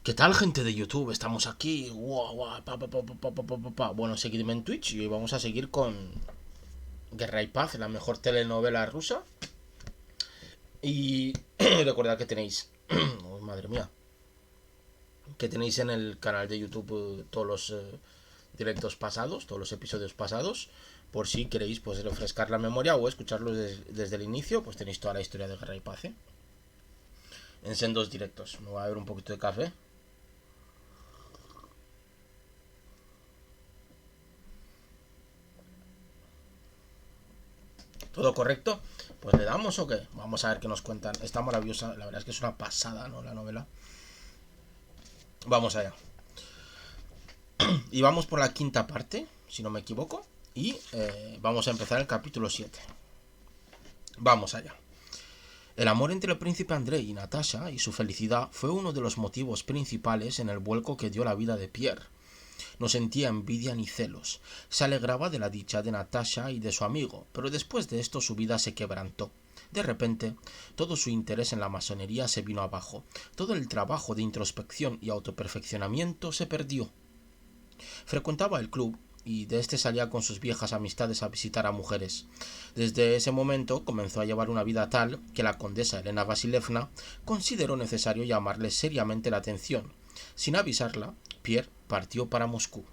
¿Qué tal, gente de YouTube? Estamos aquí. Bueno, seguidme en Twitch y hoy vamos a seguir con Guerra y Paz, la mejor telenovela rusa. Y recordad que tenéis, oh, madre mía, que tenéis en el canal de YouTube todos los directos pasados, todos los episodios pasados. Por si queréis pues refrescar la memoria o escucharlos desde el inicio, pues tenéis toda la historia de Guerra y Paz, en sendos directos. Me voy a beber un poquito de café. ¿Todo correcto? Pues le damos o qué. Vamos a ver qué nos cuentan. Está maravillosa. La verdad es que es una pasada, ¿no? La novela. Vamos allá. Y vamos por la quinta parte, si no me equivoco. Y vamos a empezar el capítulo 7. Vamos allá. El amor entre el príncipe Andrei y Natasha y su felicidad fue uno de los motivos principales en el vuelco que dio la vida de Pierre. No sentía envidia ni celos. Se alegraba de la dicha de Natasha y de su amigo, pero después de esto su vida se quebrantó. De repente, todo su interés en la masonería se vino abajo. Todo el trabajo de introspección y autoperfeccionamiento se perdió. Frecuentaba el club y de este salía con sus viejas amistades a visitar a mujeres. Desde ese momento comenzó a llevar una vida tal que la condesa Elena Vasilevna consideró necesario llamarle seriamente la atención. Sin avisarla, Pierre partió para Moscú.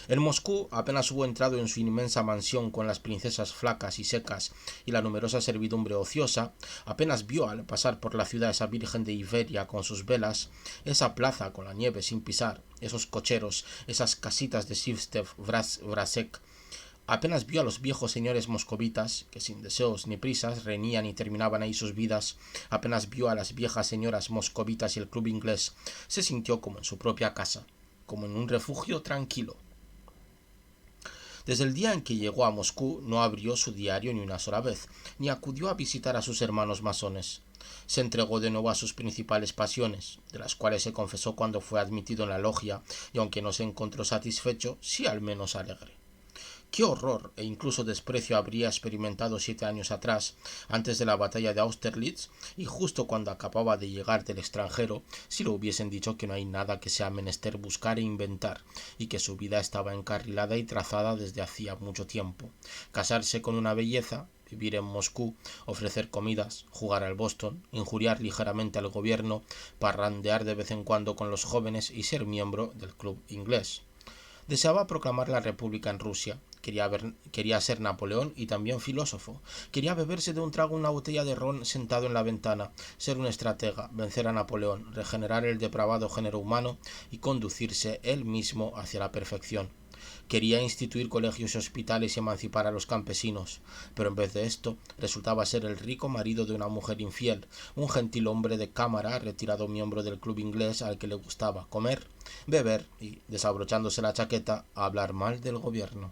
En Moscú apenas hubo entrado en su inmensa mansión con las princesas flacas y secas y la numerosa servidumbre ociosa, apenas vio al pasar por la ciudad esa Virgen de Iberia con sus velas, esa plaza con la nieve sin pisar, esos cocheros, esas casitas de Sivstev Vrasek. Apenas vio a los viejos señores moscovitas, que sin deseos ni prisas reñían y terminaban ahí sus vidas, apenas vio a las viejas señoras moscovitas y el club inglés, se sintió como en su propia casa, como en un refugio tranquilo. Desde el día en que llegó a Moscú no abrió su diario ni una sola vez, ni acudió a visitar a sus hermanos masones. Se entregó de nuevo a sus principales pasiones, de las cuales se confesó cuando fue admitido en la logia, y aunque no se encontró satisfecho, sí al menos alegre. Qué horror e incluso desprecio habría experimentado 7 años atrás, antes de la batalla de Austerlitz, y justo cuando acababa de llegar del extranjero, si le hubiesen dicho que no hay nada que sea menester buscar e inventar, y que su vida estaba encarrilada y trazada desde hacía mucho tiempo. Casarse con una belleza, vivir en Moscú, ofrecer comidas, jugar al Boston, injuriar ligeramente al gobierno, parrandear de vez en cuando con los jóvenes y ser miembro del club inglés. Deseaba proclamar la república en Rusia. Quería ser Napoleón y también filósofo. Quería beberse de un trago una botella de ron sentado en la ventana, ser un estratega, vencer a Napoleón, regenerar el depravado género humano y conducirse él mismo hacia la perfección. Quería instituir colegios y hospitales y emancipar a los campesinos, pero en vez de esto resultaba ser el rico marido de una mujer infiel, un gentil hombre de cámara, retirado miembro del club inglés al que le gustaba comer, beber y, desabrochándose la chaqueta, hablar mal del gobierno.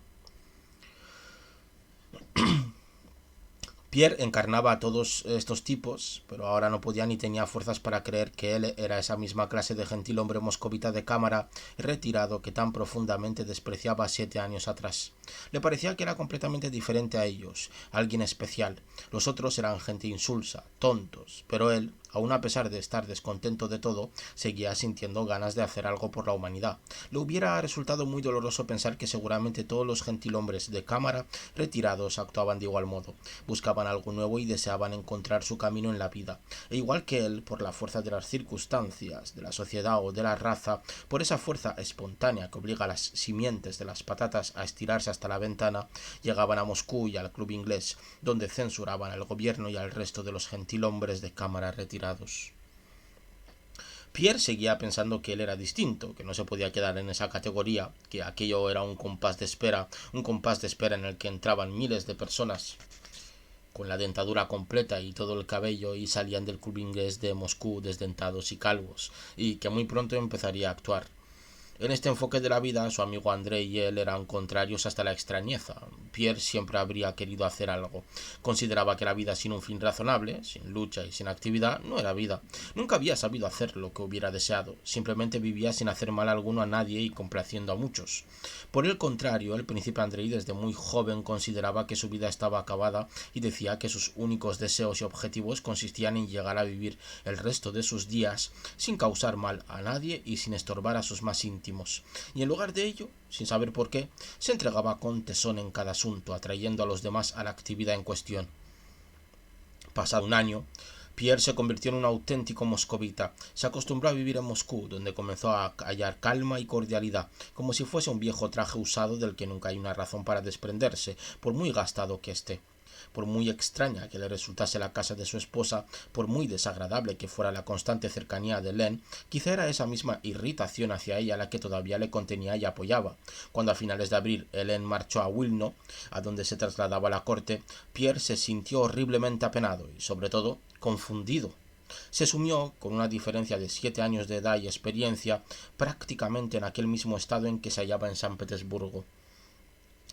Pierre encarnaba a todos estos tipos, pero ahora no podía ni tenía fuerzas para creer que él era esa misma clase de gentil hombre moscovita de cámara retirado que tan profundamente despreciaba 7 años atrás. Le parecía que era completamente diferente a ellos, alguien especial. Los otros eran gente insulsa, tontos, pero él, aun a pesar de estar descontento de todo, seguía sintiendo ganas de hacer algo por la humanidad. Le hubiera resultado muy doloroso pensar que seguramente todos los gentilhombres de cámara retirados actuaban de igual modo, buscaban algo nuevo y deseaban encontrar su camino en la vida, e igual que él, por la fuerza de las circunstancias, de la sociedad o de la raza, por esa fuerza espontánea que obliga a las simientes de las patatas a estirarse hasta la ventana, llegaban a Moscú y al club inglés, donde censuraban al gobierno y al resto de los gentilhombres de cámara retirados. Pierre seguía pensando que él era distinto, que no se podía quedar en esa categoría, que aquello era un compás de espera en el que entraban miles de personas con la dentadura completa y todo el cabello y salían del club inglés de Moscú desdentados y calvos, y que muy pronto empezaría a actuar. En este enfoque de la vida, su amigo André y él eran contrarios hasta la extrañeza. Pierre siempre habría querido hacer algo. Consideraba que la vida sin un fin razonable, sin lucha y sin actividad, no era vida. Nunca había sabido hacer lo que hubiera deseado. Simplemente vivía sin hacer mal alguno a nadie y complaciendo a muchos. Por el contrario, el príncipe Andrei desde muy joven consideraba que su vida estaba acabada y decía que sus únicos deseos y objetivos consistían en llegar a vivir el resto de sus días sin causar mal a nadie y sin estorbar a sus más íntimos. Y en lugar de ello, sin saber por qué, se entregaba con tesón en cada asunto, atrayendo a los demás a la actividad en cuestión. Pasado un año, Pierre se convirtió en un auténtico moscovita. Se acostumbró a vivir en Moscú, donde comenzó a hallar calma y cordialidad, como si fuese un viejo traje usado del que nunca hay una razón para desprenderse, por muy gastado que esté. Por muy extraña que le resultase la casa de su esposa, por muy desagradable que fuera la constante cercanía de Hélène, quizá era esa misma irritación hacia ella la que todavía le contenía y apoyaba. Cuando a finales de abril Hélène marchó a Wilno, a donde se trasladaba la corte, Pierre se sintió horriblemente apenado y, sobre todo, confundido. Se sumió, con una diferencia de 7 años de edad y experiencia, prácticamente en aquel mismo estado en que se hallaba en San Petersburgo.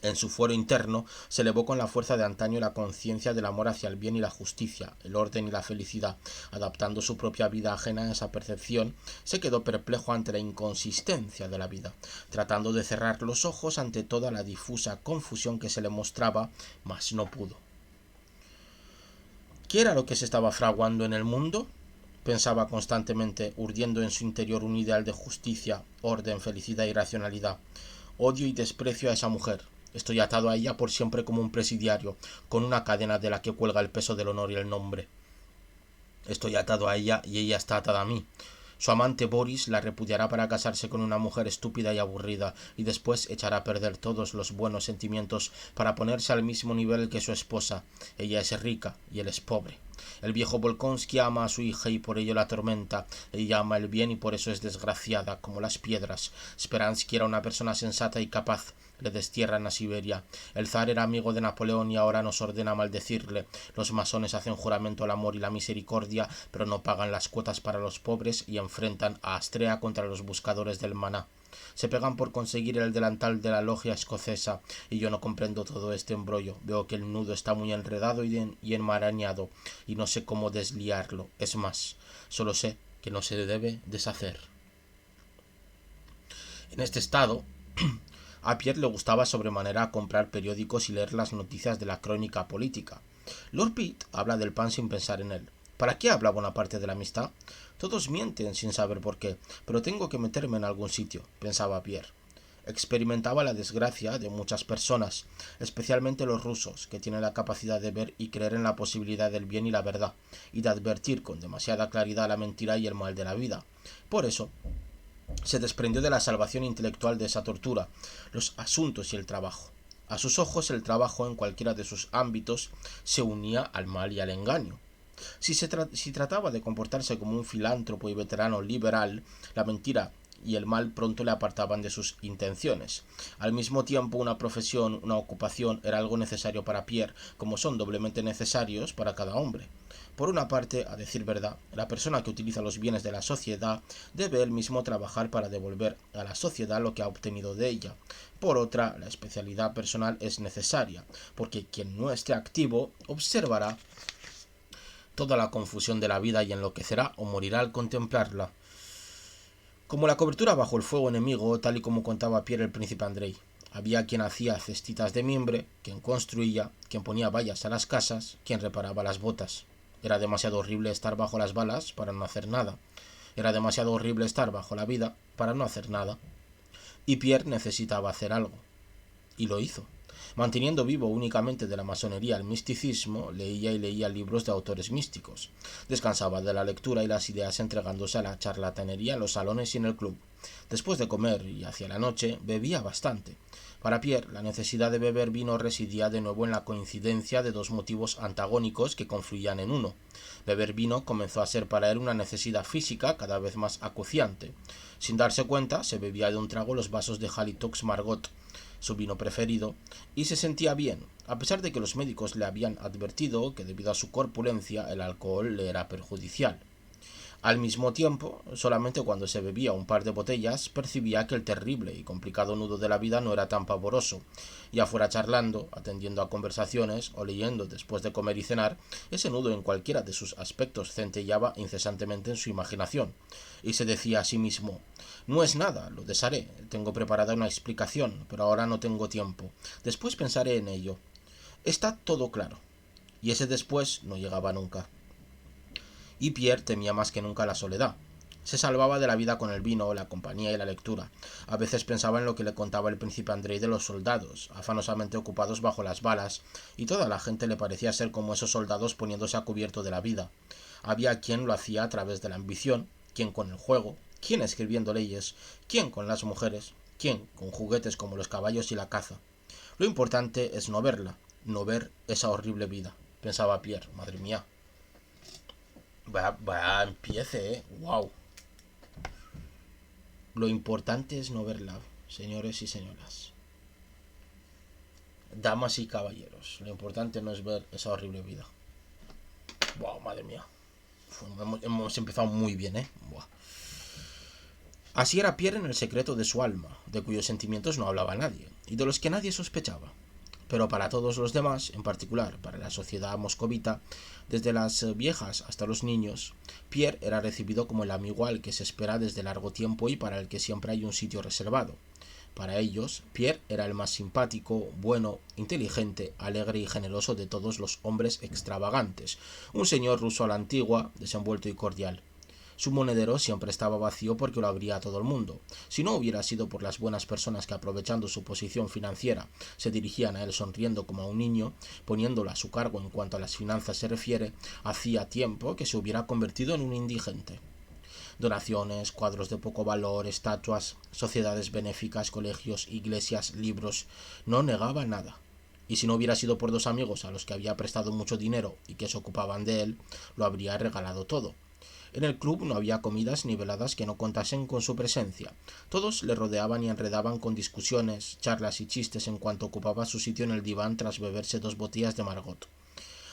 En su fuero interno se elevó con la fuerza de antaño la conciencia del amor hacia el bien y la justicia, el orden y la felicidad. Adaptando su propia vida ajena a esa percepción, se quedó perplejo ante la inconsistencia de la vida, tratando de cerrar los ojos ante toda la difusa confusión que se le mostraba, mas no pudo. ¿Qué era lo que se estaba fraguando en el mundo? Pensaba constantemente, urdiendo en su interior un ideal de justicia, orden, felicidad y racionalidad. Odio y desprecio a esa mujer. Estoy atado a ella por siempre como un presidiario, con una cadena de la que cuelga el peso del honor y el nombre. Estoy atado a ella y ella está atada a mí. Su amante Boris la repudiará para casarse con una mujer estúpida y aburrida, y después echará a perder todos los buenos sentimientos para ponerse al mismo nivel que su esposa. Ella es rica y él es pobre. El viejo Volkonsky ama a su hija y por ello la atormenta. Ella ama el bien y por eso es desgraciada, como las piedras. Speransky era una persona sensata y capaz. Le destierran a Siberia. El zar era amigo de Napoleón y ahora nos ordena maldecirle. Los masones hacen juramento al amor y la misericordia, pero no pagan las cuotas para los pobres y enfrentan a Astrea contra los buscadores del maná. Se pegan por conseguir el delantal de la logia escocesa, y yo no comprendo todo este embrollo. Veo que el nudo está muy enredado y enmarañado, y no sé cómo desliarlo. Es más, solo sé que no se debe deshacer. En este estado, a Pierre le gustaba sobremanera comprar periódicos y leer las noticias de la crónica política. Lord Pitt habla del pan sin pensar en él. ¿Para qué habla Bonaparte de la amistad? Todos mienten sin saber por qué, pero tengo que meterme en algún sitio, pensaba Pierre. Experimentaba la desgracia de muchas personas, especialmente los rusos, que tienen la capacidad de ver y creer en la posibilidad del bien y la verdad, y de advertir con demasiada claridad la mentira y el mal de la vida. Por eso, se desprendió de la salvación intelectual de esa tortura, los asuntos y el trabajo. A sus ojos el trabajo en cualquiera de sus ámbitos se unía al mal y al engaño. Si trataba de comportarse como un filántropo y veterano liberal, la mentira y el mal pronto le apartaban de sus intenciones. Al mismo tiempo, una profesión, una ocupación, era algo necesario para Pierre, como son doblemente necesarios para cada hombre. Por una parte, a decir verdad, la persona que utiliza los bienes de la sociedad debe él mismo trabajar para devolver a la sociedad lo que ha obtenido de ella. Por otra, la especialidad personal es necesaria, porque quien no esté activo observará toda la confusión de la vida y enloquecerá o morirá al contemplarla. Como la cobertura bajo el fuego enemigo, tal y como contaba Pierre el príncipe Andrei. Había quien hacía cestitas de mimbre, quien construía, quien ponía vallas a las casas, quien reparaba las botas. Era demasiado horrible estar bajo las balas para no hacer nada. Era demasiado horrible estar bajo la vida para no hacer nada. Y Pierre necesitaba hacer algo. Y lo hizo. Manteniendo vivo únicamente de la masonería el misticismo, leía y leía libros de autores místicos. Descansaba de la lectura y las ideas entregándose a la charlatanería en los salones y en el club. Después de comer y hacia la noche, bebía bastante. Para Pierre, la necesidad de beber vino residía de nuevo en la coincidencia de dos motivos antagónicos que confluían en uno. Beber vino comenzó a ser para él una necesidad física cada vez más acuciante. Sin darse cuenta, se bebía de un trago los vasos de Halitox Margot, su vino preferido, y se sentía bien, a pesar de que los médicos le habían advertido que debido a su corpulencia el alcohol le era perjudicial. Al mismo tiempo, solamente cuando se bebía un par de botellas, percibía que el terrible y complicado nudo de la vida no era tan pavoroso. Ya fuera charlando, atendiendo a conversaciones o leyendo después de comer y cenar, ese nudo en cualquiera de sus aspectos centellaba incesantemente en su imaginación, y se decía a sí mismo: no es nada, lo desharé, tengo preparada una explicación, pero ahora no tengo tiempo. Después pensaré en ello. Está todo claro. Y ese después no llegaba nunca. Y Pierre temía más que nunca la soledad. Se salvaba de la vida con el vino, la compañía y la lectura. A veces pensaba en lo que le contaba el príncipe Andrei de los soldados, afanosamente ocupados bajo las balas, y toda la gente le parecía ser como esos soldados poniéndose a cubierto de la vida. Había quien lo hacía a través de la ambición, quien con el juego, quien escribiendo leyes, quien con las mujeres, quien con juguetes como los caballos y la caza. Lo importante es no verla, no ver esa horrible vida, pensaba Pierre. Madre mía. Empiece, wow. Lo importante es no verla, señores y señoras. Damas y caballeros, lo importante no es ver esa horrible vida. Wow, madre mía. Hemos empezado muy bien, Buah. Así era Pierre en el secreto de su alma, de cuyos sentimientos no hablaba nadie, y de los que nadie sospechaba. Pero para todos los demás, en particular para la sociedad moscovita, desde las viejas hasta los niños, Pierre era recibido como el amigo al que se espera desde largo tiempo y para el que siempre hay un sitio reservado. Para ellos, Pierre era el más simpático, bueno, inteligente, alegre y generoso de todos los hombres extravagantes, un señor ruso a la antigua, desenvuelto y cordial. Su monedero siempre estaba vacío porque lo abría a todo el mundo. Si no hubiera sido por las buenas personas que, aprovechando su posición financiera, se dirigían a él sonriendo como a un niño, poniéndolo a su cargo en cuanto a las finanzas se refiere, hacía tiempo que se hubiera convertido en un indigente. Donaciones, cuadros de poco valor, estatuas, sociedades benéficas, colegios, iglesias, libros, no negaba nada. Y si no hubiera sido por dos amigos a los que había prestado mucho dinero y que se ocupaban de él, lo habría regalado todo. En el club no había comidas ni veladas que no contasen con su presencia. Todos le rodeaban y enredaban con discusiones, charlas y chistes en cuanto ocupaba su sitio en el diván tras beberse 2 botellas de Margot.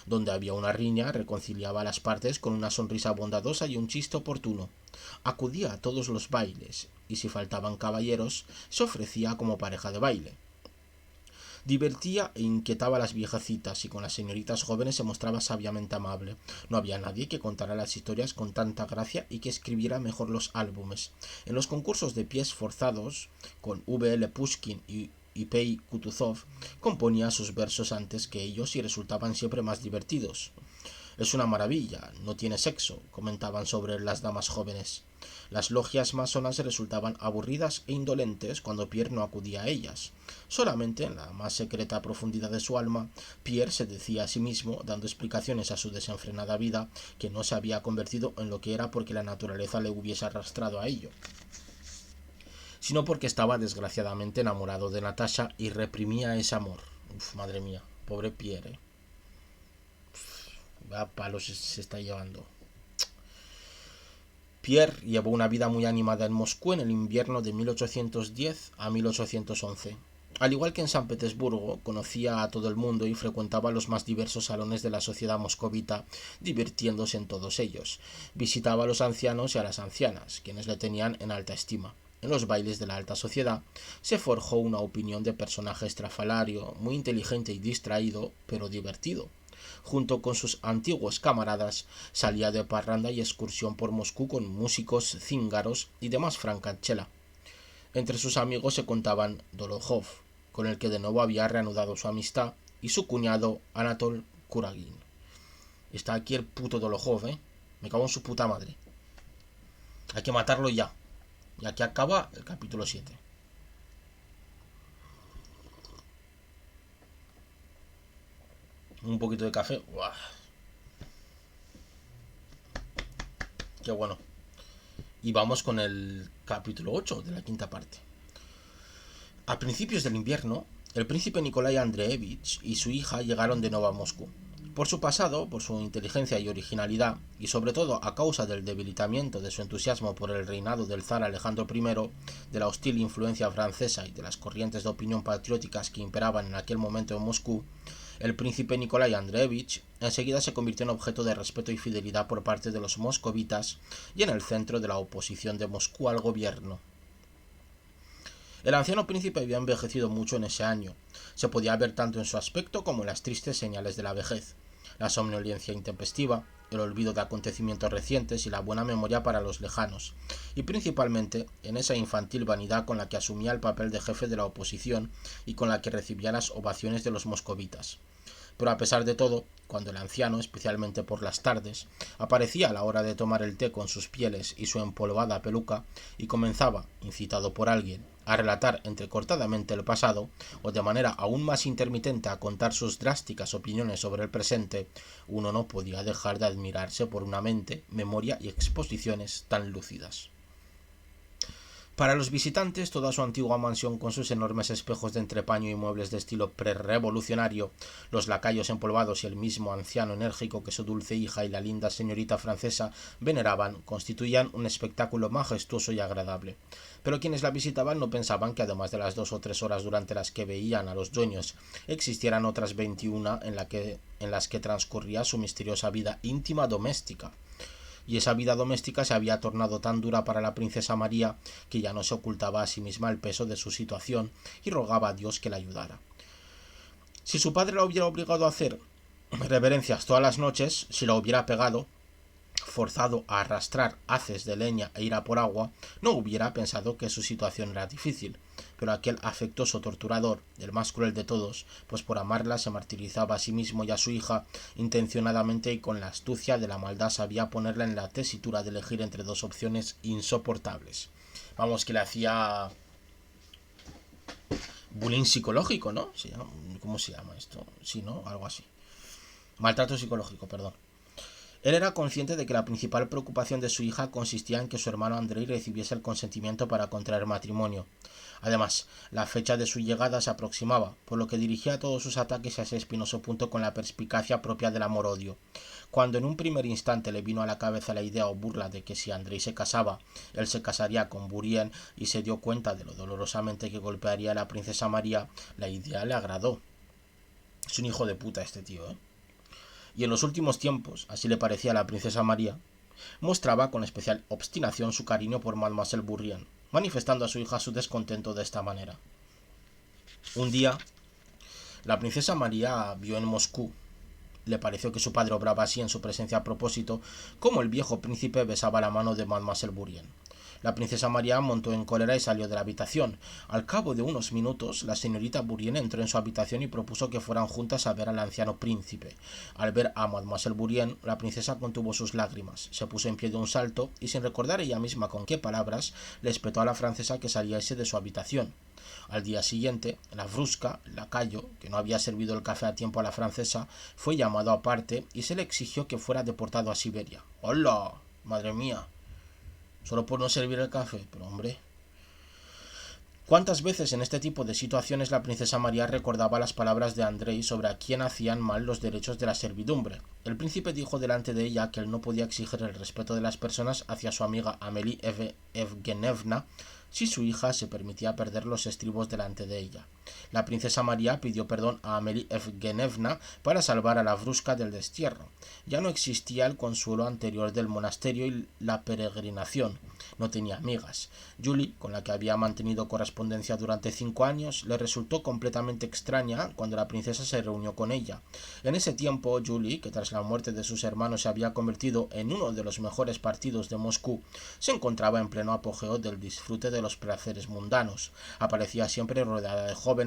Donde había una riña, reconciliaba a las partes con una sonrisa bondadosa y un chiste oportuno. Acudía a todos los bailes, y si faltaban caballeros, se ofrecía como pareja de baile. Divertía e inquietaba a las viejecitas y con las señoritas jóvenes se mostraba sabiamente amable. No había nadie que contara las historias con tanta gracia y que escribiera mejor los álbumes. En los concursos de pies forzados, con V.L. Pushkin y Pei Kutuzov, componía sus versos antes que ellos y resultaban siempre más divertidos. Es una maravilla, no tiene sexo, comentaban sobre las damas jóvenes. Las logias masonas resultaban aburridas e indolentes cuando Pierre no acudía a ellas. Solamente en la más secreta profundidad de su alma, Pierre se decía a sí mismo, dando explicaciones a su desenfrenada vida, que no se había convertido en lo que era porque la naturaleza le hubiese arrastrado a ello, sino porque estaba desgraciadamente enamorado de Natasha y reprimía ese amor. Uf, madre mía, pobre Pierre. A palos se está llevando. Pierre llevó una vida muy animada en Moscú en el invierno de 1810 a 1811. Al igual que en San Petersburgo, conocía a todo el mundo y frecuentaba los más diversos salones de la sociedad moscovita, divirtiéndose en todos ellos. Visitaba a los ancianos y a las ancianas, quienes le tenían en alta estima. En los bailes de la alta sociedad se forjó una opinión de personaje estrafalario, muy inteligente y distraído, pero divertido. Junto con sus antiguos camaradas, salía de parranda y excursión por Moscú con músicos, cíngaros y demás francachela. Entre sus amigos se contaban Dolokhov, con el que de nuevo había reanudado su amistad, y su cuñado Anatol Kuragin. Está aquí el puto Dolokhov, Me cago en su puta madre. Hay que matarlo ya. Y aquí acaba el capítulo 7. Un poquito de café. ¡Uah! Qué bueno. Y vamos con el capítulo 8 de la quinta parte. A principios del invierno, el príncipe Nikolai Andreevich y su hija llegaron de nuevo a Moscú. Por su pasado, por su inteligencia y originalidad, y sobre todo a causa del debilitamiento de su entusiasmo por el reinado del zar Alejandro I, de la hostil influencia francesa y de las corrientes de opinión patrióticas que imperaban en aquel momento en Moscú, El príncipe Nikolai Andreevich enseguida se convirtió en objeto de respeto y fidelidad por parte de los moscovitas y en el centro de la oposición de Moscú al gobierno. El anciano príncipe había envejecido mucho en ese año. Se podía ver tanto en su aspecto como en las tristes señales de la vejez, la somnolencia intempestiva, el olvido de acontecimientos recientes y la buena memoria para los lejanos, y principalmente en esa infantil vanidad con la que asumía el papel de jefe de la oposición y con la que recibía las ovaciones de los moscovitas. Pero a pesar de todo, cuando el anciano, especialmente por las tardes, aparecía a la hora de tomar el té con sus pieles y su empolvada peluca, y comenzaba, incitado por alguien, a relatar entrecortadamente el pasado, o de manera aún más intermitente a contar sus drásticas opiniones sobre el presente, uno no podía dejar de admirarse por una mente, memoria y exposiciones tan lúcidas. Para los visitantes, toda su antigua mansión con sus enormes espejos de entrepaño y muebles de estilo prerrevolucionario, los lacayos empolvados y el mismo anciano enérgico que su dulce hija y la linda señorita francesa veneraban, constituían un espectáculo majestuoso y agradable. Pero quienes la visitaban no pensaban que además de las 2 o 3 horas durante las que veían a los dueños, existieran otras 21 en las que transcurría su misteriosa vida íntima doméstica. Y esa vida doméstica se había tornado tan dura para la princesa María que ya no se ocultaba a sí misma el peso de su situación y rogaba a Dios que la ayudara. Si su padre la hubiera obligado a hacer reverencias todas las noches, si la hubiera pegado, forzado a arrastrar haces de leña e ir a por agua, no hubiera pensado que su situación era difícil, pero aquel afectuoso torturador, el más cruel de todos, pues por amarla se martirizaba a sí mismo y a su hija, intencionadamente y con la astucia de la maldad sabía ponerla en la tesitura de elegir entre dos opciones insoportables. Vamos, que le hacía bullying psicológico, ¿no? ¿Cómo se llama esto? Sí, ¿no? Algo así. Maltrato psicológico, perdón. Él era consciente de que la principal preocupación de su hija consistía en que su hermano Andrei recibiese el consentimiento para contraer matrimonio. Además, la fecha de su llegada se aproximaba, por lo que dirigía todos sus ataques a ese espinoso punto con la perspicacia propia del amor-odio. Cuando en un primer instante le vino a la cabeza la idea o burla de que si Andrei se casaba, él se casaría con Bourrienne y se dio cuenta de lo dolorosamente que golpearía a la princesa María, la idea le agradó. Es un hijo de puta este tío, ¿eh? Y en los últimos tiempos, así le parecía a la princesa María, mostraba con especial obstinación su cariño por Mademoiselle Bourrienne, manifestando a su hija su descontento de esta manera. Un día, la princesa María vio en Moscú, le pareció que su padre obraba así en su presencia a propósito, como el viejo príncipe besaba la mano de Mademoiselle Bourrienne. La princesa María montó en cólera y salió de la habitación. Al cabo de unos minutos, la señorita Bourrienne entró en su habitación y propuso que fueran juntas a ver al anciano príncipe. Al ver a Mademoiselle Bourrienne, la princesa contuvo sus lágrimas, se puso en pie de un salto y, sin recordar ella misma con qué palabras, le espetó a la francesa que saliese de su habitación. Al día siguiente, la Vrúška, el lacayo, que no había servido el café a tiempo a la francesa, fue llamado aparte y se le exigió que fuera deportado a Siberia. ¡Hola! ¡Madre mía! Solo por no servir el café, pero hombre. ¿Cuántas veces en este tipo de situaciones la princesa María recordaba las palabras de Andrei sobre a quién hacían mal los derechos de la servidumbre? El príncipe dijo delante de ella que él no podía exigir el respeto de las personas hacia su amiga Amélie Evgenevna si su hija se permitía perder los estribos delante de ella. La princesa María pidió perdón a Amélie Evgenevna para salvar a la Vrúška del destierro. Ya no existía el consuelo anterior del monasterio y la peregrinación. No tenía amigas. Julie, con la que había mantenido correspondencia durante 5 años, le resultó completamente extraña cuando la princesa se reunió con ella. En ese tiempo, Julie, que tras la muerte de sus hermanos se había convertido en uno de los mejores partidos de Moscú, se encontraba en pleno apogeo del disfrute de los placeres mundanos. Aparecía siempre rodeada de jóvenes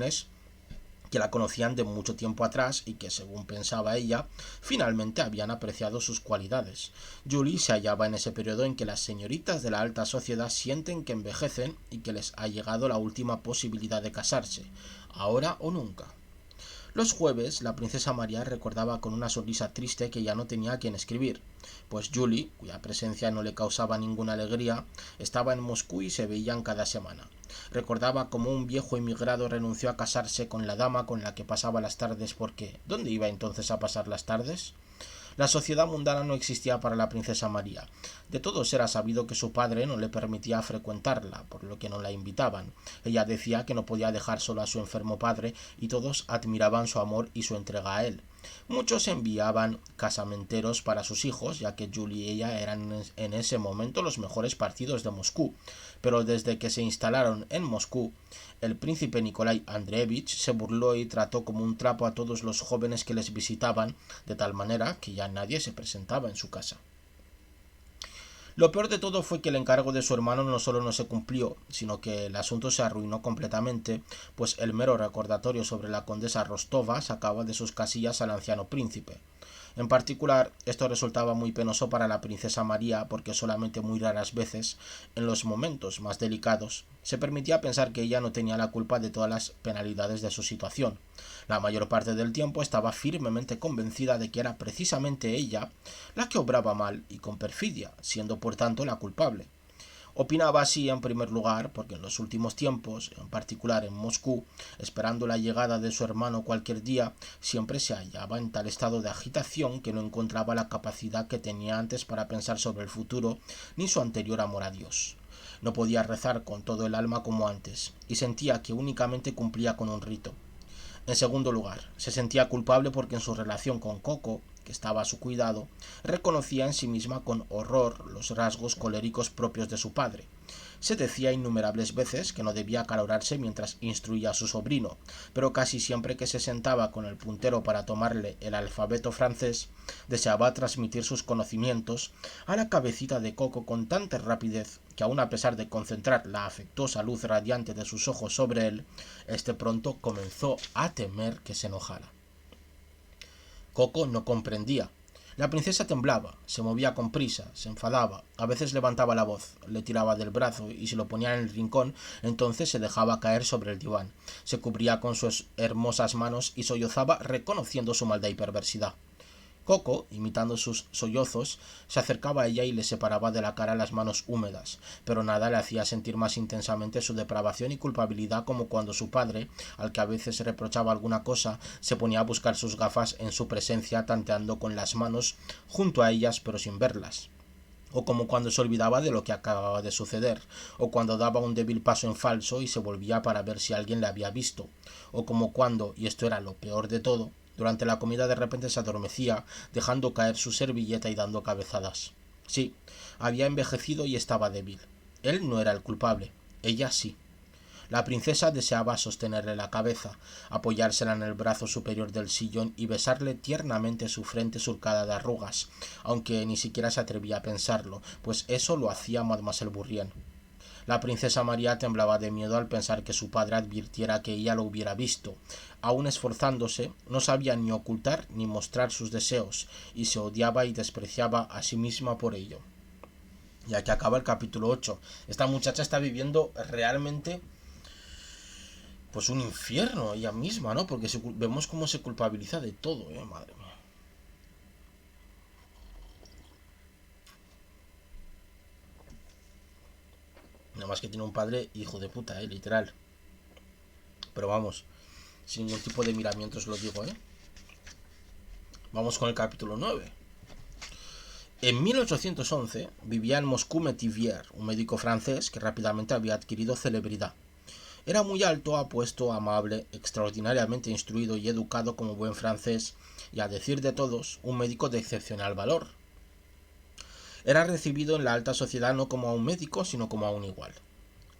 que la conocían de mucho tiempo atrás y que, según pensaba ella, finalmente habían apreciado sus cualidades. Julie se hallaba en ese periodo en que las señoritas de la alta sociedad sienten que envejecen y que les ha llegado la última posibilidad de casarse, ahora o nunca. Los jueves, la princesa María recordaba con una sonrisa triste que ya no tenía a quien escribir, pues Julie, cuya presencia no le causaba ninguna alegría, estaba en Moscú y se veían cada semana. Recordaba cómo un viejo emigrado renunció a casarse con la dama con la que pasaba las tardes porque ¿dónde iba entonces a pasar las tardes? La sociedad mundana no existía para la princesa María. De todos era sabido que su padre no le permitía frecuentarla, por lo que no la invitaban. Ella decía que no podía dejar solo a su enfermo padre y todos admiraban su amor y su entrega a él. Muchos enviaban casamenteros para sus hijos, ya que Julie y ella eran en ese momento los mejores partidos de Moscú. Pero desde que se instalaron en Moscú, el príncipe Nikolai Andreevich se burló y trató como un trapo a todos los jóvenes que les visitaban, de tal manera que ya nadie se presentaba en su casa. Lo peor de todo fue que el encargo de su hermano no solo no se cumplió, sino que el asunto se arruinó completamente, pues el mero recordatorio sobre la condesa Rostova sacaba de sus casillas al anciano príncipe. En particular, esto resultaba muy penoso para la princesa María porque solamente muy raras veces, en los momentos más delicados, se permitía pensar que ella no tenía la culpa de todas las penalidades de su situación. La mayor parte del tiempo estaba firmemente convencida de que era precisamente ella la que obraba mal y con perfidia, siendo por tanto la culpable. Opinaba así en primer lugar porque en los últimos tiempos, en particular en Moscú, esperando la llegada de su hermano cualquier día, siempre se hallaba en tal estado de agitación que no encontraba la capacidad que tenía antes para pensar sobre el futuro ni su anterior amor a Dios. No podía rezar con todo el alma como antes, y sentía que únicamente cumplía con un rito. En segundo lugar, se sentía culpable porque en su relación con Coco, que estaba a su cuidado, reconocía en sí misma con horror los rasgos coléricos propios de su padre. Se decía innumerables veces que no debía acalorarse mientras instruía a su sobrino, pero casi siempre que se sentaba con el puntero para tomarle el alfabeto francés, deseaba transmitir sus conocimientos a la cabecita de Coco con tanta rapidez que aun a pesar de concentrar la afectuosa luz radiante de sus ojos sobre él, este pronto comenzó a temer que se enojara. Coco no comprendía. La princesa temblaba, se movía con prisa, se enfadaba, a veces levantaba la voz, le tiraba del brazo y si lo ponía en el rincón, entonces se dejaba caer sobre el diván, se cubría con sus hermosas manos y sollozaba reconociendo su maldad y perversidad. Coco, imitando sus sollozos, se acercaba a ella y le separaba de la cara las manos húmedas, pero nada le hacía sentir más intensamente su depravación y culpabilidad como cuando su padre, al que a veces reprochaba alguna cosa, se ponía a buscar sus gafas en su presencia tanteando con las manos junto a ellas pero sin verlas, o como cuando se olvidaba de lo que acababa de suceder, o cuando daba un débil paso en falso y se volvía para ver si alguien le había visto, o como cuando, y esto era lo peor de todo, durante la comida de repente se adormecía, dejando caer su servilleta y dando cabezadas. Sí, había envejecido y estaba débil. Él no era el culpable, ella sí. La princesa deseaba sostenerle la cabeza, apoyársela en el brazo superior del sillón y besarle tiernamente su frente surcada de arrugas, aunque ni siquiera se atrevía a pensarlo, pues eso lo hacía Mademoiselle Bourrienne. La princesa María temblaba de miedo al pensar que su padre advirtiera que ella lo hubiera visto. Aun esforzándose, no sabía ni ocultar ni mostrar sus deseos, y se odiaba y despreciaba a sí misma por ello. Y aquí acaba el capítulo 8. Esta muchacha está viviendo realmente pues un infierno ella misma, ¿no? Porque vemos cómo se culpabiliza de todo, madre mía. Nada más que tiene un padre hijo de puta, literal. Pero vamos, sin ningún tipo de miramientos lo digo, Vamos con el capítulo 9. En 1811 vivía en Moscú Metivier, un médico francés que rápidamente había adquirido celebridad. Era muy alto, apuesto, amable, extraordinariamente instruido y educado como buen francés, y a decir de todos, un médico de excepcional valor. Era recibido en la alta sociedad no como a un médico, sino como a un igual.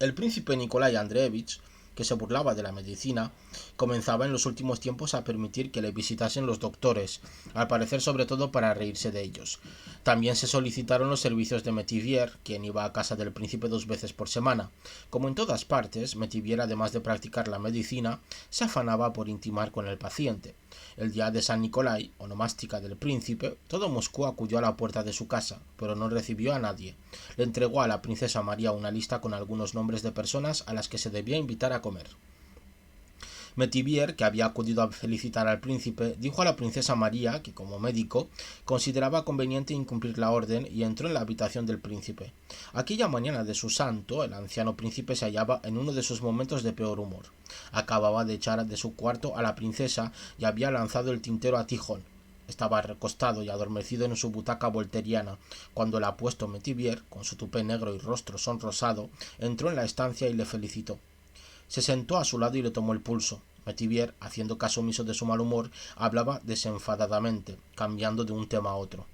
El príncipe Nikolai Andreevich, que se burlaba de la medicina, comenzaba en los últimos tiempos a permitir que le visitasen los doctores, al parecer sobre todo para reírse de ellos. También se solicitaron los servicios de Metivier, quien iba a casa del príncipe 2 veces por semana. Como en todas partes, Metivier, además de practicar la medicina, se afanaba por intimar con el paciente. El día de San Nicolai, onomástica del príncipe, todo Moscú acudió a la puerta de su casa, pero no recibió a nadie. Le entregó a la princesa María una lista con algunos nombres de personas a las que se debía invitar a comer. Metivier, que había acudido a felicitar al príncipe, dijo a la princesa María que, como médico, consideraba conveniente incumplir la orden y entró en la habitación del príncipe. Aquella mañana de su santo, el anciano príncipe se hallaba en uno de sus momentos de peor humor. Acababa de echar de su cuarto a la princesa y había lanzado el tintero a Tijón. estaba recostado y adormecido en su butaca volteriana, cuando el apuesto Metivier, con su tupé negro y rostro sonrosado, entró en la estancia y le felicitó. Se sentó a su lado y le tomó el pulso. Metivier, haciendo caso omiso de su mal humor, hablaba desenfadadamente, cambiando de un tema a otro.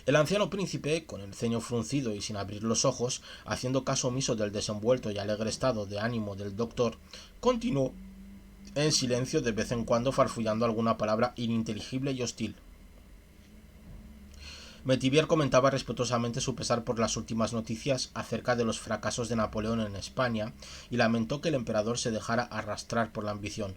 El anciano príncipe, con el ceño fruncido y sin abrir los ojos, haciendo caso omiso del desenvuelto y alegre estado de ánimo del doctor, continuó en silencio, de vez en cuando farfullando alguna palabra ininteligible y hostil. Metivier comentaba respetuosamente su pesar por las últimas noticias acerca de los fracasos de Napoleón en España y lamentó que el emperador se dejara arrastrar por la ambición.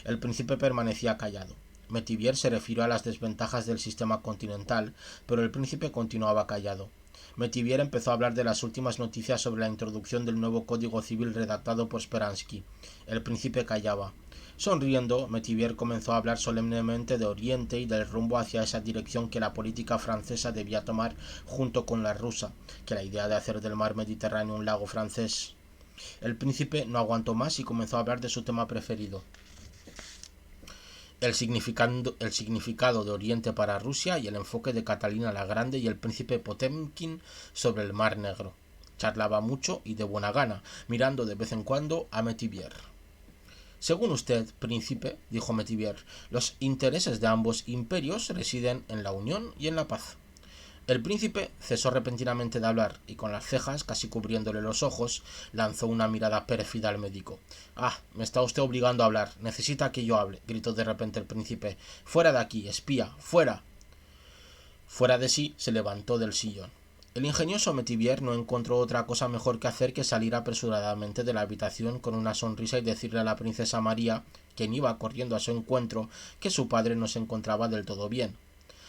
El príncipe permanecía callado. Metivier se refirió a las desventajas del sistema continental, pero el príncipe continuaba callado. Metivier empezó a hablar de las últimas noticias sobre la introducción del nuevo Código Civil redactado por Speransky. El príncipe callaba. Sonriendo, Metivier comenzó a hablar solemnemente de Oriente y del rumbo hacia esa dirección que la política francesa debía tomar junto con la rusa, que la idea de hacer del mar Mediterráneo un lago francés. El príncipe no aguantó más y comenzó a hablar de su tema preferido. El significado de Oriente para Rusia y el enfoque de Catalina la Grande y el príncipe Potemkin sobre el Mar Negro. Charlaba mucho y de buena gana, mirando de vez en cuando a Metivier. Según usted, príncipe, dijo Metivier, los intereses de ambos imperios residen en la unión y en la paz. El príncipe cesó repentinamente de hablar y con las cejas casi cubriéndole los ojos lanzó una mirada pérfida al médico. «Ah, me está usted obligando a hablar. Necesita que yo hable», gritó de repente el príncipe. «Fuera de aquí, espía, fuera». Fuera de sí, se levantó del sillón. El ingenioso Metivier no encontró otra cosa mejor que hacer que salir apresuradamente de la habitación con una sonrisa y decirle a la princesa María, quien iba corriendo a su encuentro, que su padre no se encontraba del todo bien.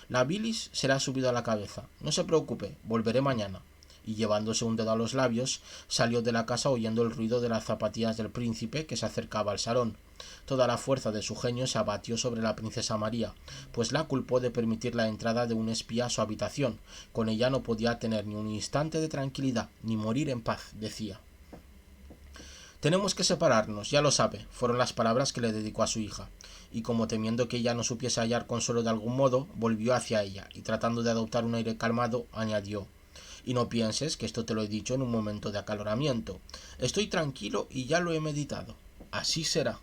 «La bilis se le ha subido a la cabeza. No se preocupe, volveré mañana». Y llevándose un dedo a los labios, salió de la casa oyendo el ruido de las zapatillas del príncipe que se acercaba al salón. Toda la fuerza de su genio se abatió sobre la princesa María, pues la culpó de permitir la entrada de un espía a su habitación. Con ella no podía tener ni un instante de tranquilidad, ni morir en paz, decía. «Tenemos que separarnos, ya lo sabe», fueron las palabras que le dedicó a su hija, y como temiendo que ella no supiese hallar consuelo de algún modo, volvió hacia ella, y tratando de adoptar un aire calmado, añadió: «Y no pienses que esto te lo he dicho en un momento de acaloramiento. Estoy tranquilo y ya lo he meditado. Así será».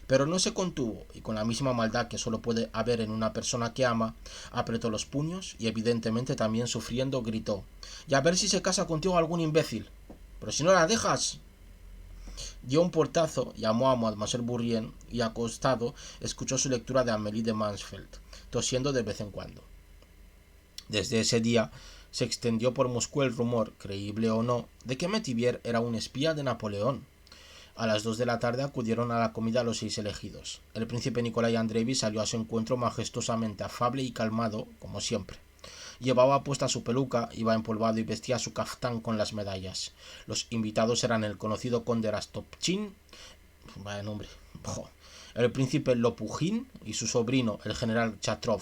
Pero no se contuvo, y con la misma maldad que solo puede haber en una persona que ama, apretó los puños y evidentemente también sufriendo gritó: «Y a ver si se casa contigo algún imbécil. Pero si no la dejas». Dio un portazo, llamó a Mademoiselle Bourrienne y acostado escuchó su lectura de Amélie de Mansfeld, tosiendo de vez en cuando. Desde ese día se extendió por Moscú el rumor, creíble o no, de que Metivier era un espía de Napoleón. A las 2 de la tarde acudieron a la comida los 6 elegidos. El príncipe Nikolai Andreevich salió a su encuentro majestuosamente afable y calmado, como siempre. Llevaba puesta su peluca, iba empolvado y vestía su caftán con las medallas. Los invitados eran el conocido conde Rostopchín, vaya nombre, el príncipe Lopujin y su sobrino, el general Chatrov,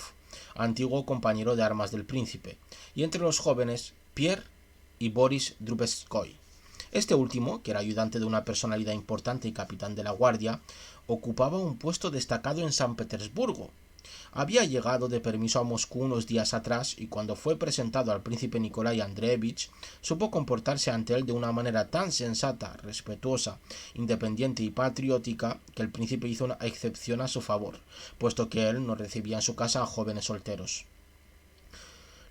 antiguo compañero de armas del príncipe, y entre los jóvenes Pierre y Boris Drubetskoy. Este último, que era ayudante de una personalidad importante y capitán de la guardia, ocupaba un puesto destacado en San Petersburgo. Había llegado de permiso a Moscú unos días atrás y cuando fue presentado al príncipe Nikolai Andreevich, supo comportarse ante él de una manera tan sensata, respetuosa, independiente y patriótica que el príncipe hizo una excepción a su favor, puesto que él no recibía en su casa a jóvenes solteros.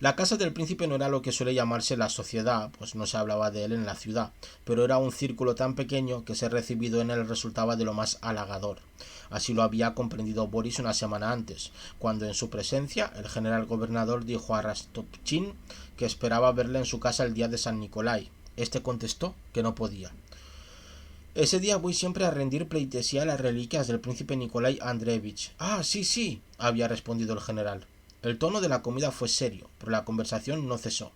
La casa del príncipe no era lo que suele llamarse la sociedad, pues no se hablaba de él en la ciudad, pero era un círculo tan pequeño que ser recibido en él resultaba de lo más halagador. Así lo había comprendido Boris una semana antes, cuando en su presencia el general gobernador dijo a Rostopchín que esperaba verle en su casa el día de San Nicolai. Este contestó que no podía. «Ese día voy siempre a rendir pleitesía a las reliquias del príncipe Nikolai Andreevich». «Ah, sí», había respondido el general. El tono de la comida fue serio, pero la conversación no cesó.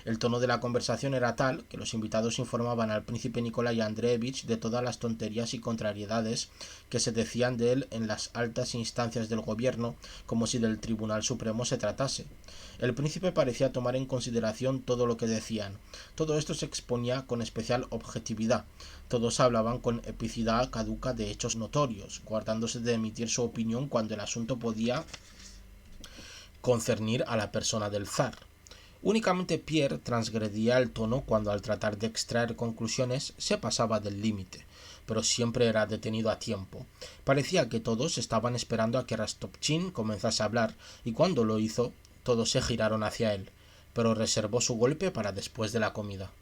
El tono de la conversación era tal que los invitados informaban al príncipe Nikolai Andreevich de todas las tonterías y contrariedades que se decían de él en las altas instancias del gobierno, como si del Tribunal Supremo se tratase. El príncipe parecía tomar en consideración todo lo que decían. Todo esto se exponía con especial objetividad. Todos hablaban con epicidad caduca de hechos notorios, guardándose de emitir su opinión cuando el asunto podía concernir a la persona del zar. Únicamente Pierre transgredía el tono cuando al tratar de extraer conclusiones se pasaba del límite, pero siempre era detenido a tiempo. Parecía que todos estaban esperando a que Rostopchín comenzase a hablar, y cuando lo hizo, todos se giraron hacia él, pero reservó su golpe para después de la comida.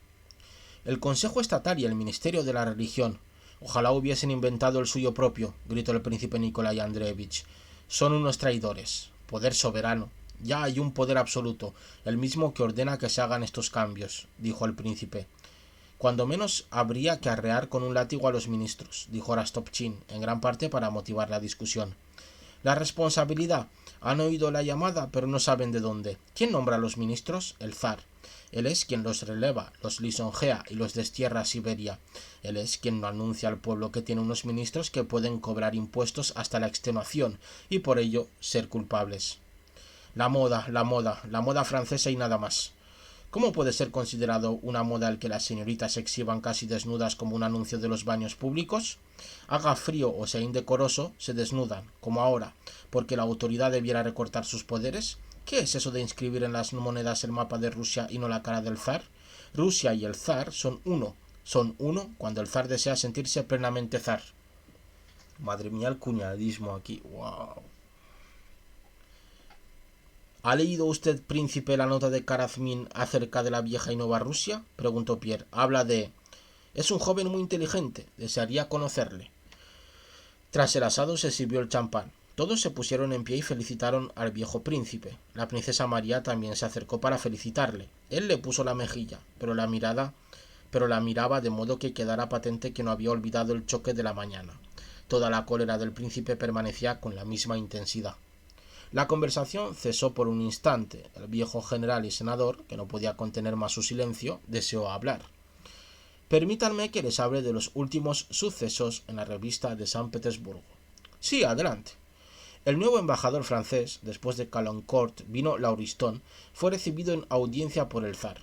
El Consejo Estatal y el Ministerio de la Religión, ojalá hubiesen inventado el suyo propio, gritó el príncipe Nikolai Andreevich, son unos traidores. Poder soberano. Ya hay un poder absoluto, el mismo que ordena que se hagan estos cambios, dijo el príncipe. Cuando menos habría que arrear con un látigo a los ministros, dijo Rostopchín, en gran parte para motivar la discusión. La responsabilidad. Han oído la llamada, pero no saben de dónde. ¿Quién nombra a los ministros? El zar. Él es quien los releva, los lisonjea y los destierra a Siberia. Él es quien no anuncia al pueblo que tiene unos ministros que pueden cobrar impuestos hasta la extenuación y por ello ser culpables. La moda francesa y nada más. ¿Cómo puede ser considerado una moda el que las señoritas se exhiban casi desnudas como un anuncio de los baños públicos? Haga frío o sea indecoroso, se desnudan, como ahora, porque la autoridad debiera recortar sus poderes. ¿Qué es eso de inscribir en las monedas el mapa de Rusia y no la cara del zar? Rusia y el zar son uno cuando el zar desea sentirse plenamente zar. Madre mía, el cuñadismo aquí, wow. ¿Ha leído usted, príncipe, la nota de Karazmín acerca de la vieja y nueva Rusia? Preguntó Pierre. Habla de... Es un joven muy inteligente. Desearía conocerle. Tras el asado se sirvió el champán. Todos se pusieron en pie y felicitaron al viejo príncipe. La princesa María también se acercó para felicitarle. Él le puso la mejilla, pero la miraba de modo que quedara patente que no había olvidado el choque de la mañana. Toda la cólera del príncipe permanecía con la misma intensidad. La conversación cesó por un instante. El viejo general y senador, que no podía contener más su silencio, deseó hablar. Permítanme que les hable de los últimos sucesos en la revista de San Petersburgo. Sí, adelante. El nuevo embajador francés, después de Caulaincourt vino Lauriston, fue recibido en audiencia por el zar.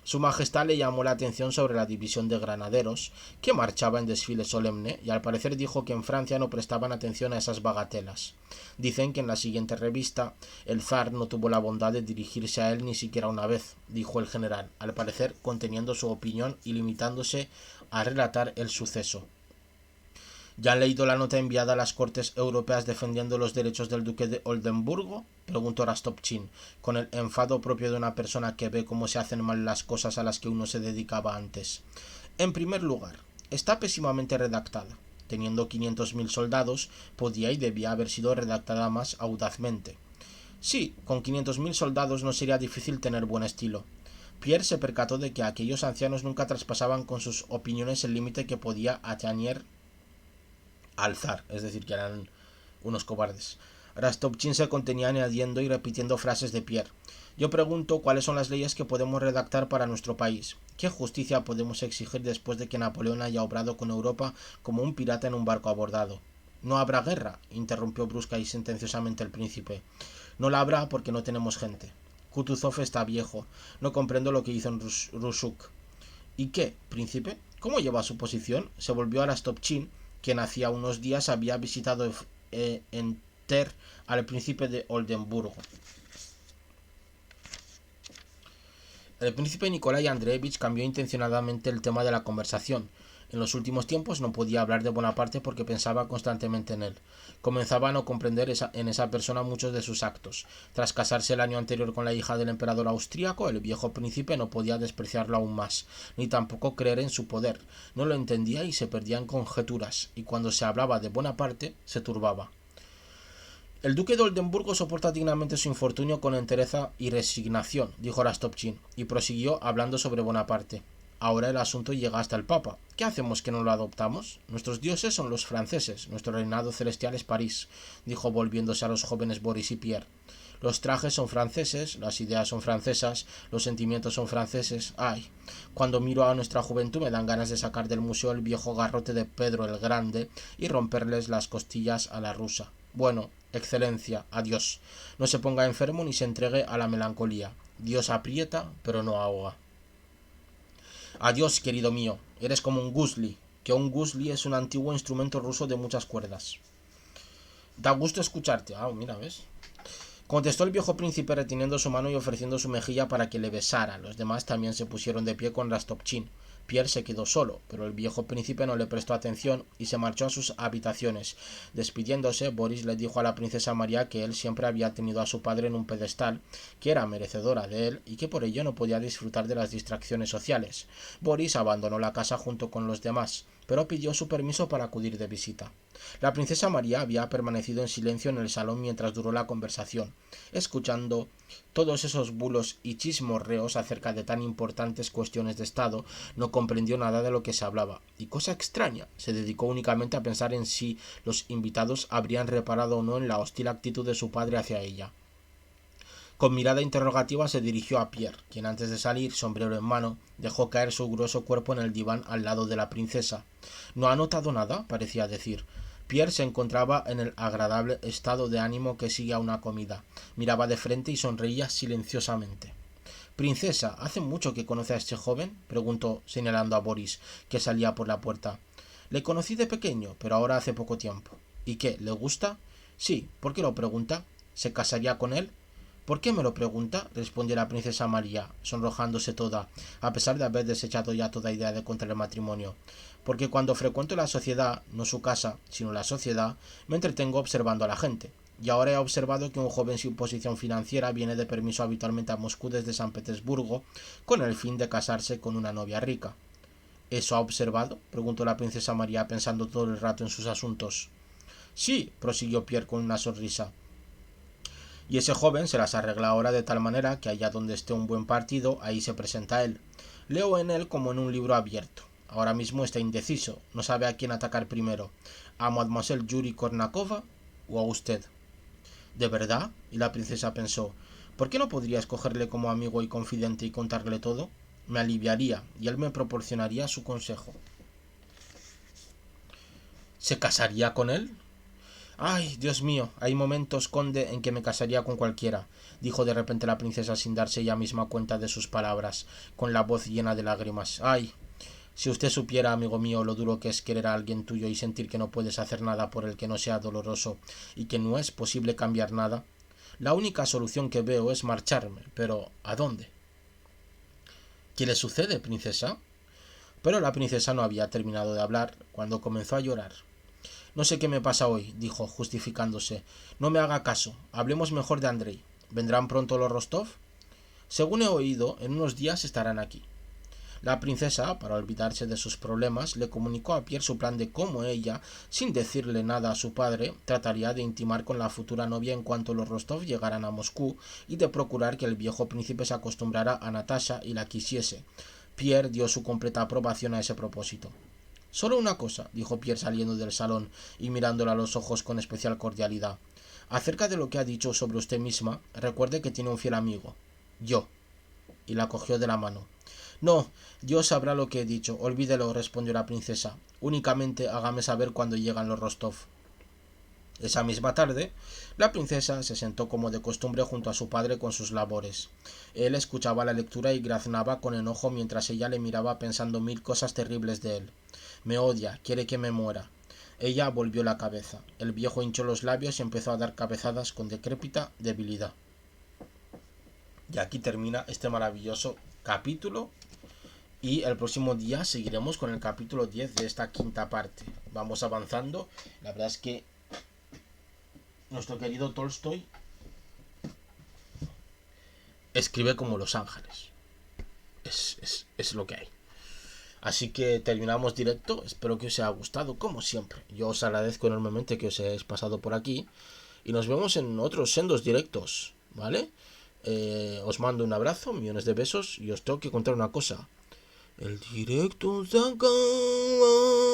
Su Majestad le llamó la atención sobre la división de granaderos, que marchaba en desfile solemne, y al parecer dijo que en Francia no prestaban atención a esas bagatelas. Dicen que en la siguiente revista el zar no tuvo la bondad de dirigirse a él ni siquiera una vez, dijo el general, al parecer conteniendo su opinión y limitándose a relatar el suceso. ¿Ya han leído la nota enviada a las Cortes Europeas defendiendo los derechos del duque de Oldenburgo? Preguntó Rostopchín, con el enfado propio de una persona que ve cómo se hacen mal las cosas a las que uno se dedicaba antes. En primer lugar, está pésimamente redactada. Teniendo 500.000 soldados, podía y debía haber sido redactada más audazmente. Sí, con 500.000 soldados no sería difícil tener buen estilo. Pierre se percató de que aquellos ancianos nunca traspasaban con sus opiniones el límite que podía atañer al zar, es decir, que eran unos cobardes. Rostopchín se contenía añadiendo y repitiendo frases de Pierre. Yo pregunto cuáles son las leyes que podemos redactar para nuestro país. ¿Qué justicia podemos exigir después de que Napoleón haya obrado con Europa como un pirata en un barco abordado? No habrá guerra, interrumpió brusca y sentenciosamente el príncipe. No la habrá porque no tenemos gente. Kutuzov está viejo. No comprendo lo que hizo en Rushuk. ¿Y qué, príncipe? ¿Cómo lleva su posición? Se volvió a Rostopchín, quien hacía unos días había visitado en Ter al príncipe de Oldenburgo. El príncipe Nikolai Andreevich cambió intencionadamente el tema de la conversación. En los últimos tiempos no podía hablar de Bonaparte porque pensaba constantemente en él. Comenzaba a no comprender en esa persona muchos de sus actos. Tras casarse el año anterior con la hija del emperador austríaco, el viejo príncipe no podía despreciarlo aún más, ni tampoco creer en su poder. No lo entendía y se perdía en conjeturas, y cuando se hablaba de Bonaparte, se turbaba. El duque de Oldenburgo soporta dignamente su infortunio con entereza y resignación, dijo Rostopchín, y prosiguió hablando sobre Bonaparte. Ahora el asunto llega hasta el Papa. ¿Qué hacemos que no lo adoptamos? Nuestros dioses son los franceses, nuestro reinado celestial es París, dijo volviéndose a los jóvenes Boris y Pierre. Los trajes son franceses, las ideas son francesas, los sentimientos son franceses. ¡Ay! Cuando miro a nuestra juventud me dan ganas de sacar del museo el viejo garrote de Pedro el Grande y romperles las costillas a la rusa. Bueno, excelencia, adiós. No se ponga enfermo ni se entregue a la melancolía. Dios aprieta, pero no ahoga. Adiós, querido mío. Eres como un gusli, que un gusli es un antiguo instrumento ruso de muchas cuerdas. Da gusto escucharte. Ah, mira, ¿ves? contestó el viejo príncipe reteniendo su mano y ofreciendo su mejilla para que le besara. Los demás también se pusieron de pie con Rostopchín. Pierre se quedó solo, pero el viejo príncipe no le prestó atención y se marchó a sus habitaciones. Despidiéndose, Boris le dijo a la princesa María que él siempre había tenido a su padre en un pedestal, que era merecedora de él y que por ello no podía disfrutar de las distracciones sociales. Boris abandonó la casa junto con los demás, pero pidió su permiso para acudir de visita. La princesa María había permanecido en silencio en el salón mientras duró la conversación, escuchando todos esos bulos y chismorreos acerca de tan importantes cuestiones de Estado. No comprendió nada de lo que se hablaba, y cosa extraña, se dedicó únicamente a pensar en si los invitados habrían reparado o no en la hostil actitud de su padre hacia ella. Con mirada interrogativa se dirigió a Pierre, quien antes de salir, sombrero en mano, dejó caer su grueso cuerpo en el diván al lado de la princesa. ¿No ha notado nada?, parecía decir. Pierre se encontraba en el agradable estado de ánimo que sigue a una comida. Miraba de frente y sonreía silenciosamente. «Princesa, ¿hace mucho que conoce a este joven?», preguntó, señalando a Boris, que salía por la puerta. «Le conocí de pequeño, pero ahora hace poco tiempo». «¿Y qué? ¿Le gusta?». «Sí. ¿Por qué lo pregunta? ¿Se casaría con él?». «¿Por qué me lo pregunta?», respondió la princesa María, sonrojándose toda, a pesar de haber desechado ya toda idea de contraer matrimonio. «Porque cuando frecuento la sociedad, no su casa, sino la sociedad, me entretengo observando a la gente. Y ahora he observado que un joven sin posición financiera viene de permiso habitualmente a Moscú desde San Petersburgo con el fin de casarse con una novia rica». «¿Eso ha observado?», preguntó la princesa María, pensando todo el rato en sus asuntos. «Sí», prosiguió Pierre con una sonrisa. «Y ese joven se las arregla ahora de tal manera que allá donde esté un buen partido, ahí se presenta él. Leo en él como en un libro abierto. Ahora mismo está indeciso, no sabe a quién atacar primero, a Mademoiselle Yuri Kornakova o a usted». «¿De verdad?». Y la princesa pensó, «¿por qué no podría escogerle como amigo y confidente y contarle todo? Me aliviaría y él me proporcionaría su consejo». «¿Se casaría con él?». «Ay, Dios mío, hay momentos, conde, en que me casaría con cualquiera», dijo de repente la princesa sin darse ella misma cuenta de sus palabras, con la voz llena de lágrimas. «Ay, si usted supiera, amigo mío, lo duro que es querer a alguien tuyo y sentir que no puedes hacer nada por el que no sea doloroso y que no es posible cambiar nada. La única solución que veo es marcharme, pero ¿a dónde?». «¿Qué le sucede, princesa?». Pero la princesa no había terminado de hablar cuando comenzó a llorar. «No sé qué me pasa hoy», dijo, justificándose. «No me haga caso. Hablemos mejor de Andrei. ¿Vendrán pronto los Rostov?». «Según he oído, en unos días estarán aquí». La princesa, para olvidarse de sus problemas, le comunicó a Pierre su plan de cómo ella, sin decirle nada a su padre, trataría de intimar con la futura novia en cuanto los Rostov llegaran a Moscú y de procurar que el viejo príncipe se acostumbrara a Natasha y la quisiese. Pierre dio su completa aprobación a ese propósito. «Solo una cosa», dijo Pierre saliendo del salón y mirándola a los ojos con especial cordialidad. «Acerca de lo que ha dicho sobre usted misma, recuerde que tiene un fiel amigo. Yo». Y la cogió de la mano. «No, Dios sabrá lo que he dicho. Olvídelo», respondió la princesa. «Únicamente hágame saber cuando llegan los Rostov». Esa misma tarde, la princesa se sentó como de costumbre junto a su padre con sus labores. Él escuchaba la lectura y graznaba con enojo mientras ella le miraba pensando mil cosas terribles de él. «Me odia, quiere que me muera». Ella volvió la cabeza. El viejo hinchó los labios y empezó a dar cabezadas con decrépita debilidad. Y aquí termina este maravilloso capítulo. Y el próximo día seguiremos con el capítulo 10 de esta quinta parte. Vamos avanzando. La verdad es que nuestro querido Tolstoy escribe como Los Ángeles. Es lo que hay. Así que terminamos directo. Espero que os haya gustado, como siempre. Yo os agradezco enormemente que os hayáis pasado por aquí. Y nos vemos en otros sendos directos, ¿vale? Os mando un abrazo, millones de besos. Y os tengo que contar una cosa. El directo se acaba.